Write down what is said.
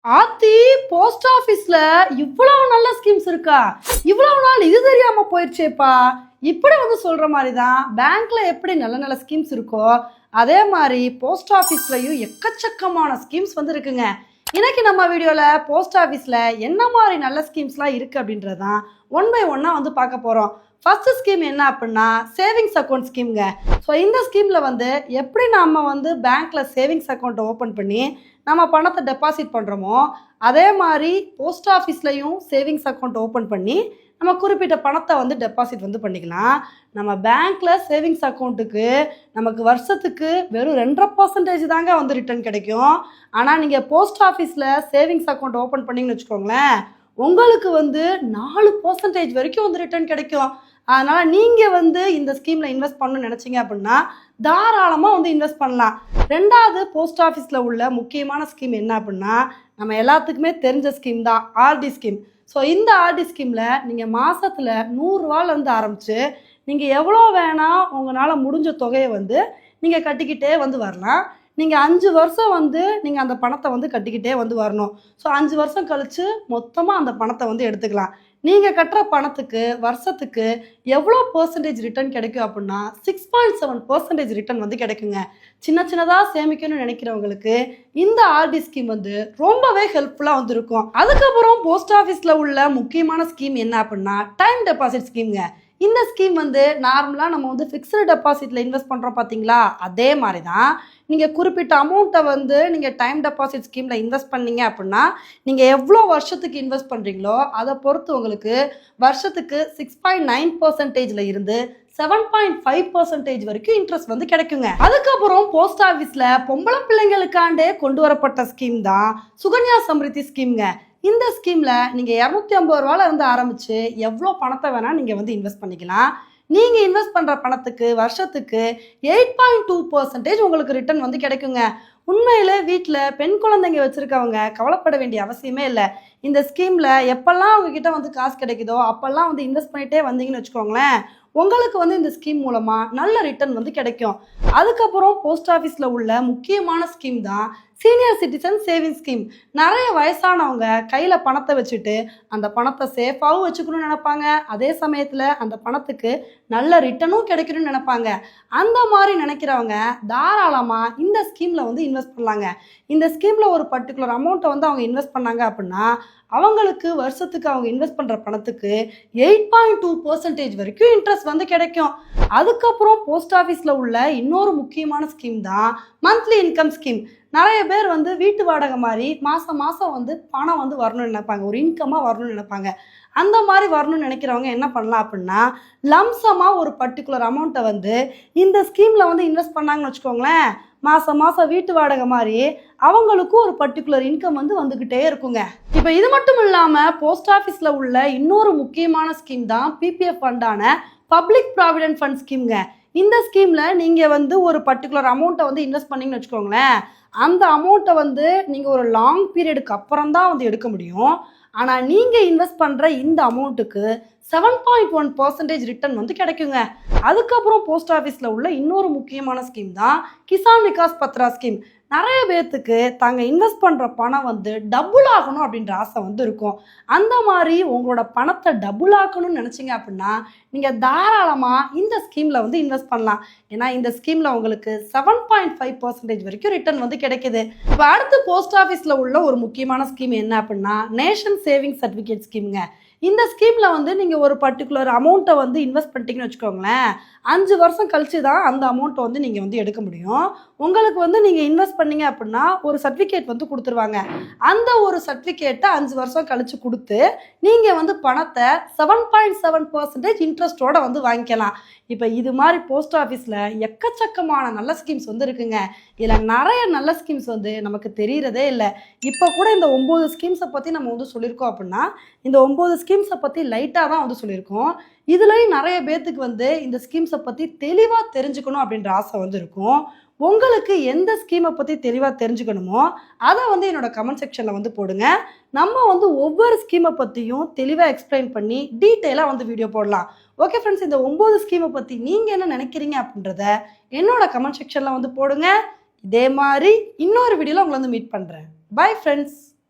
ஆத்தி போஸ்ட் ஆபீஸ்ல இவ்வளவு நல்ல ஸ்கீம்ஸ் இருக்கா? இவ்வளவு நாள் இது தெரியாம போயிடுச்சேப்பா. இப்படி சொல்ற மாதிரி தான் பேங்க்ல எப்படி நல்ல நல்ல ஸ்கீம்ஸ் இருக்கோ அதே மாதிரி போஸ்ட் ஆபீஸ்லயும் எக்கச்சக்கமான ஸ்கீம்ஸ் இருக்குங்க. இன்னைக்கு நம்ம வீடியோல போஸ்ட் ஆபீஸ்ல என்ன மாதிரி நல்ல ஸ்கீம்ஸ்லாம் இருக்கு அப்படின்றதான் ஒன் பை ஒன்னா பார்க்க போறோம். ஃபர்ஸ்ட் ஸ்கீம் என்ன அப்படின்னா சேவிங்ஸ் அக்கௌண்ட் ஸ்கீம்ங்க. ஸோ இந்த ஸ்கீமில் எப்படி நம்ம பேங்க்ல சேவிங்ஸ் அக்கௌண்ட் ஓப்பன் பண்ணி நம்ம பணத்தை டெபாசிட் பண்ணுறோமோ அதே மாதிரி போஸ்ட் ஆஃபீஸ்லையும் சேவிங்ஸ் அக்கௌண்ட் ஓப்பன் பண்ணி நம்ம குறிப்பிட்ட பணத்தை டெபாசிட் பண்ணிக்கலாம். நம்ம பேங்க்ல சேவிங்ஸ் அக்கௌண்ட்டுக்கு நமக்கு வருஷத்துக்கு வெறும் 2.5% தாங்க ரிட்டர்ன் கிடைக்கும். ஆனால் நீங்கள் போஸ்ட் ஆஃபீஸில் சேவிங்ஸ் அக்கௌண்ட் ஓப்பன் பண்ணிங்கன்னு வச்சுக்கோங்களேன், உங்களுக்கு 4% வரைக்கும் ரிட்டர்ன் கிடைக்கும். அதனால் நீங்கள் இந்த ஸ்கீமில் இன்வெஸ்ட் பண்ணணும்னு நினச்சிங்க அப்படின்னா தாராளமாக இன்வெஸ்ட் பண்ணலாம். ரெண்டாவது போஸ்ட் ஆஃபீஸில் உள்ள முக்கியமான ஸ்கீம் என்ன அப்படின்னா நம்ம எல்லாத்துக்குமே தெரிஞ்ச ஸ்கீம் தான் ஆர்டி ஸ்கீம். ஸோ இந்த ஆர்டி ஸ்கீமில் நீங்கள் மாதத்தில் 100 ரூபாலேருந்து ஆரம்பித்து நீங்கள் எவ்வளோ வேணால் உங்களால் முடிஞ்ச தொகையை நீங்கள் கட்டிக்கிட்டே வரலாம். நீங்கள் 5 வருஷம் நீங்கள் அந்த பணத்தை கட்டிக்கிட்டே வரணும். ஸோ 5 வருஷம் கழித்து மொத்தமாக அந்த பணத்தை எடுத்துக்கலாம். நீங்கள் கட்டுற பணத்துக்கு வருஷத்துக்கு எவ்வளோ பர்சன்டேஜ் ரிட்டர்ன் கிடைக்கும் அப்படின்னா 6.7% ரிட்டர்ன் கிடைக்குங்க. சின்ன சின்னதாக சேமிக்கணும்னு நினைக்கிறவங்களுக்கு இந்த ஆர்டி ஸ்கீம் ரொம்பவே ஹெல்ப்ஃபுல்லாக இருக்கும். அதுக்கப்புறம் போஸ்ட் ஆஃபீஸில் உள்ள முக்கியமான ஸ்கீம் என்ன அப்படின்னா டைம் டெபாசிட் ஸ்கீம்ங்க. இந்த ஸ்கீம் நார்மலாக நம்ம ஃபிக்ஸ்டு டெபாசிட்டில் இன்வெஸ்ட் பண்ணுறோம் பார்த்தீங்களா, அதே மாதிரி தான் நீங்கள் குறிப்பிட்ட அமௌண்ட்டை நீங்கள் டைம் டெபாசிட் ஸ்கீமில் இன்வெஸ்ட் பண்ணீங்க அப்படின்னா நீங்கள் எவ்வளோ வருஷத்துக்கு இன்வெஸ்ட் பண்ணுறீங்களோ அதை பொறுத்து உங்களுக்கு வருஷத்துக்கு 6.9% இருந்து 7.5% வரைக்கும் இன்ட்ரெஸ்ட் கிடைக்குங்க. அதுக்கப்புறம் போஸ்ட் ஆஃபீஸில் பொம்பளை பிள்ளைங்களுக்காண்டே கொண்டு வரப்பட்ட ஸ்கீம் தான் சுகன்யா சம்ரித்தி ஸ்கீம்ங்க. இந்த ஸ்கீமில் நீங்கள் 250 ரூபாயிலிருந்து ஆரம்பித்து எவ்வளோ பணத்தை வேணால் நீங்கள் இன்வெஸ்ட் பண்ணிக்கலாம். நீங்கள் இன்வெஸ்ட் பண்ணுற பணத்துக்கு வருஷத்துக்கு 8.2% உங்களுக்கு ரிட்டர்ன் கிடைக்குங்க. உண்மையில் வீட்டில் பெண் குழந்தைங்க வச்சுருக்கவங்க கவலைப்பட வேண்டிய அவசியமே இல்லை. இந்த ஸ்கீமில் எப்போல்லாம் அவங்கக்கிட்ட காசு கிடைக்குதோ அப்போல்லாம் இன்வெஸ்ட் பண்ணிகிட்டே வந்தீங்கன்னு வச்சுக்கோங்களேன், உங்களுக்கு இந்த ஸ்கீம் மூலமாக நல்ல ரிட்டர்ன் கிடைக்கும். அதுக்கப்புறம் போஸ்ட் ஆஃபீஸில் உள்ள முக்கியமான ஸ்கீம் தான் சீனியர் சிட்டிசன் சேவிங் ஸ்கீம். நிறைய வயசானவங்க கையில் பணத்தை வச்சுட்டு அந்த பணத்தை சேஃபாகவும் வச்சுக்கணும்னு நினைப்பாங்க, அதே சமயத்தில் அந்த பணத்துக்கு நல்ல ரிட்டர்னும் கிடைக்கணும்னு நினைப்பாங்க. அந்த மாதிரி நினைக்கிறவங்க தாராளமாக இந்த ஸ்கீமில் இன்வெஸ்ட் பண்ணலாங்க. இந்த ஸ்கீமில் ஒரு பர்டிகுலர் அமௌண்ட்டை அவங்க இன்வெஸ்ட் பண்ணாங்க அப்படின்னா அவங்களுக்கு வருஷத்துக்கு அவங்க இன்வெஸ்ட் பண்ணுற பணத்துக்கு 8.2% வரைக்கும் இன்ட்ரெஸ்ட் கிடைக்கும். அதுக்கப்புறம் போஸ்ட் ஆஃபீஸில் உள்ள இன்னொரு முக்கியமான ஸ்கீம் தான் மந்த்லி இன்கம் ஸ்கீம். நிறைய பேர் வீட்டு வாடகை மாதிரி மாதம் மாதம் பணம் வரணும்னு நினைப்பாங்க, ஒரு இன்கமாக வரணும்னு நினைப்பாங்க. அந்த மாதிரி வரணும்னு நினைக்கிறவங்க என்ன பண்ணலாம் அப்படின்னா லம்சமாக ஒரு பர்டிகுலர் அமௌண்ட்டை இந்த ஸ்கீமில் இன்வெஸ்ட் பண்ணாங்கன்னு வச்சுக்கோங்களேன், மாதம் மாதம் வீட்டு வாடகை மாதிரி அவங்களுக்கும் ஒரு பர்டிகுலர் இன்கம் வந்துக்கிட்டே இருக்குங்க. இப்போ இது மட்டும் இல்லாமல் போஸ்ட் ஆஃபீஸில் உள்ள இன்னொரு முக்கியமான ஸ்கீம் தான் பிபிஎஃப் ஃபண்டான பப்ளிக் ப்ராவிடென்ட் ஃபண்ட் ஸ்கீம்ங்க. இந்த ஸ்கீமில் நீங்கள் ஒரு பர்டிகுலர் அமௌண்ட்டை இன்வெஸ்ட் பண்ணிங்கன்னு வச்சுக்கோங்களேன், அந்த அமௌண்ட்டை நீங்கள் ஒரு லாங் பீரியடுக்கு அப்புறம் தான் எடுக்க முடியும். ஆனால் நீங்கள் இன்வெஸ்ட் பண்ணுற இந்த அமௌண்ட்டுக்கு 7.1% ரிட்டர்ன் கிடைக்குங்க. அதுக்கப்புறம் போஸ்ட் ஆஃபீஸில் உள்ள இன்னொரு முக்கியமான ஸ்கீம் தான் கிசான் விகாஸ் பத்ரா ஸ்கீம். நிறைய பேர்த்துக்கு தாங்க இன்வெஸ்ட் பண்ணுற பணம் டபுள் ஆகணும் அப்படின்ற ஆசை இருக்கும். அந்த மாதிரி உங்களோட பணத்தை டபுள் ஆக்கணும்னு நினச்சிங்க அப்படின்னா நீங்கள் தாராளமாக இந்த ஸ்கீமில் இன்வெஸ்ட் பண்ணலாம். ஏன்னா இந்த ஸ்கீமில் உங்களுக்கு 7.5% வரைக்கும் ரிட்டர்ன் கிடைக்குது. இப்போ அடுத்து போஸ்ட் ஆஃபீஸில் உள்ள ஒரு முக்கியமான ஸ்கீம் என்ன அப்படின்னா நேஷன் சேவிங் சர்டிஃபிகேட் ஸ்கீம்ங்க. இந்த ஸ்கீமில் நீங்கள் ஒரு பர்டிகுலர் அமௌண்ட்டை இன்வெஸ்ட் பண்ணிட்டீங்கன்னு வச்சுக்கோங்களேன், 5 வருஷம் கழிச்சு தான் அந்த அமௌண்ட்டை நீங்கள் எடுக்க முடியும். உங்களுக்கு நீங்கள் இன்வெஸ்ட் பண்ணீங்க அப்படின்னா ஒரு சர்டிஃபிகேட் கொடுத்துருவாங்க. அந்த ஒரு சர்டிஃபிகேட்டை 5 வருஷம் கழிச்சு கொடுத்து நீங்கள் பணத்தை 7.7% இன்ட்ரெஸ்ட்டோட வாங்கிக்கலாம். இப்போ இது மாதிரி போஸ்ட் ஆஃபீஸில் எக்கச்சக்கமான நல்ல ஸ்கீம்ஸ் இருக்குங்க. இதில் நிறைய நல்ல ஸ்கீம்ஸ் நமக்கு தெரியறதே இல்லை. இப்போ கூட இந்த 9 ஸ்கீம்ஸை பற்றி நம்ம சொல்லியிருக்கோம் அப்படின்னா இந்த 9 ஸ்கீம்ஸை பற்றி லைட்டாக தான் சொல்லியிருக்கோம். இதுலேயும் நிறைய பேர்த்துக்கு இந்த ஸ்கீம்ஸை பற்றி தெளிவாக தெரிஞ்சுக்கணும் அப்படின்ற ஆசை இருக்கும். உங்களுக்கு எந்த ஸ்கீமை பற்றி தெளிவாக தெரிஞ்சுக்கணுமோ அதை என்னோட கமெண்ட் செக்ஷனில் போடுங்க. நம்ம ஒவ்வொரு ஸ்கீமை பற்றியும் தெளிவாக எக்ஸ்பிளைன் பண்ணி டீட்டெயிலாக வீடியோ போடலாம். ஓகே ஃப்ரெண்ட்ஸ், இந்த 9 ஸ்கீமை பற்றி நீங்கள் என்ன நினைக்கிறீங்க அப்படின்றத என்னோட கமெண்ட் செக்ஷனில் போடுங்க. இதே மாதிரி இன்னொரு வீடியோவில் உங்களை மீட் பண்ணுறேன். Bye friends.